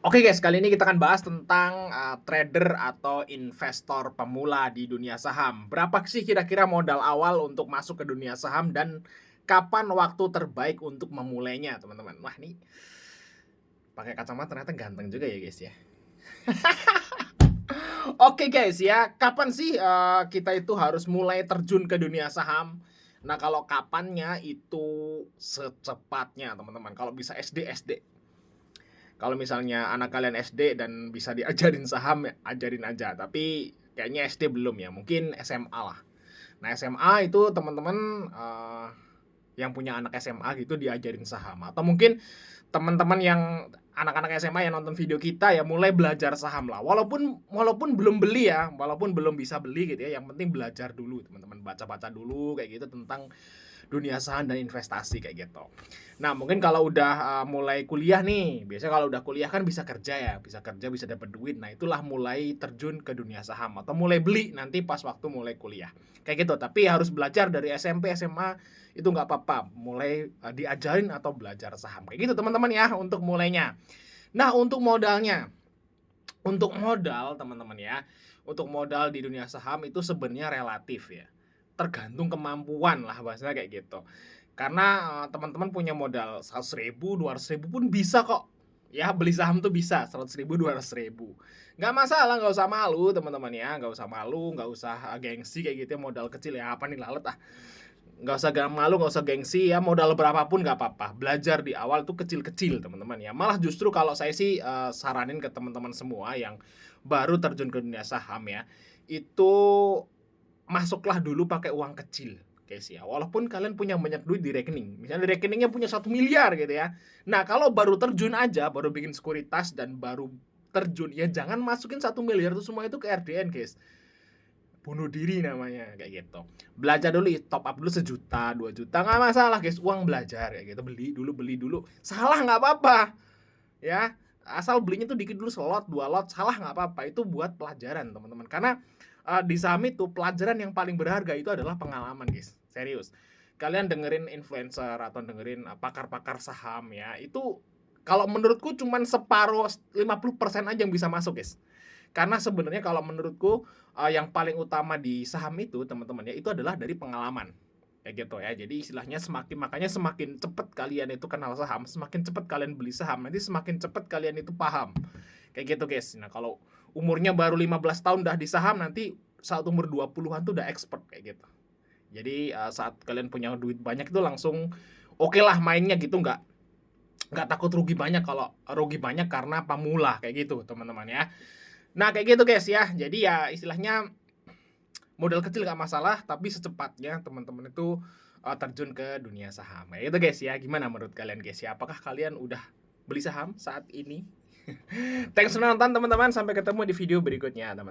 Oke guys, kali ini kita akan bahas tentang trader atau investor pemula di dunia saham. Berapa sih kira-kira modal awal untuk masuk ke dunia saham dan kapan waktu terbaik untuk memulainya, teman-teman? Wah, ini pakai kacamata ternyata ganteng juga ya, guys ya. Oke guys ya, kapan sih kita itu harus mulai terjun ke dunia saham? Nah, kalau kapannya itu secepatnya, teman-teman. Kalau bisa SD, SD. Kalau misalnya anak kalian SD dan bisa diajarin saham, ya ajarin aja, tapi kayaknya SD belum ya, mungkin SMA lah. Nah, SMA itu teman-teman, yang punya anak SMA gitu diajarin saham, atau mungkin teman-teman yang anak-anak SMA yang nonton video kita ya mulai belajar saham lah, walaupun walaupun belum beli ya, walaupun belum bisa beli gitu ya, yang penting belajar dulu teman-teman, baca-baca dulu kayak gitu tentang dunia saham dan investasi kayak gitu. Nah, mungkin kalau udah mulai kuliah nih, biasanya kalau udah kuliah kan bisa kerja ya, bisa kerja, bisa dapat duit. Nah, itulah mulai terjun ke dunia saham atau mulai beli nanti pas waktu mulai kuliah. Kayak gitu, tapi harus belajar dari SMP, SMA itu nggak apa-apa, mulai diajarin atau belajar saham. Kayak gitu teman-teman ya untuk mulainya. Nah, untuk modal teman-teman ya, untuk modal di dunia saham itu sebenarnya relatif ya. Tergantung kemampuan lah bahasanya kayak gitu. Karena teman-teman punya modal 100.000, 200.000 pun bisa kok. Ya beli saham tuh bisa 100.000, 200.000. Nggak masalah, nggak usah malu teman-teman ya, nggak usah malu, nggak usah gengsi kayak gitu ya, modal kecil ya apa nih lalat ah. Nggak usah malu, nggak usah gengsi ya, modal berapapun nggak apa-apa. Belajar di awal tuh kecil-kecil teman-teman ya. Malah justru kalau saya sih saranin ke teman-teman semua yang baru terjun ke dunia saham ya, itu masuklah dulu pakai uang kecil guys ya. Walaupun kalian punya banyak duit di rekening. Misalnya di rekeningnya punya 1 miliar gitu ya. Nah, kalau baru terjun aja, baru bikin sekuritas dan baru terjun ya jangan masukin 1 miliar itu semua itu ke RDN guys. Bunuh diri namanya kayak gitu. Belajar dulu, top up dulu 1 juta, 2 juta nggak masalah guys, uang belajar kayak gitu. Beli dulu. Salah nggak apa-apa ya. Asal belinya tuh dikit dulu, selot, 2 lot, salah nggak apa-apa. Itu buat pelajaran teman-teman. Karena di saham itu pelajaran yang paling berharga itu adalah pengalaman guys. Serius. Kalian dengerin influencer atau dengerin pakar-pakar saham ya, itu kalau menurutku cuman separuh 50% aja yang bisa masuk guys. Karena sebenarnya kalau menurutku yang paling utama di saham itu teman-teman ya, itu adalah dari pengalaman. Kayak gitu ya. Jadi istilahnya makanya semakin cepat kalian itu kenal saham, semakin cepat kalian beli saham, nanti semakin cepat kalian itu paham. Kayak gitu, guys. Nah, kalau umurnya baru 15 tahun udah di saham, nanti saat umur 20-an tuh udah expert kayak gitu. Jadi saat kalian punya duit banyak itu langsung oke lah mainnya gitu, nggak takut rugi banyak. Kalau rugi banyak karena pemula kayak gitu, teman-teman ya. Nah, kayak gitu guys ya. Jadi ya istilahnya modal kecil nggak masalah, tapi secepatnya teman-teman itu terjun ke dunia saham. Ya itu guys ya. Gimana menurut kalian guys ya? Apakah kalian udah beli saham saat ini? Thanks sudah nonton teman-teman. Sampai ketemu di video berikutnya teman.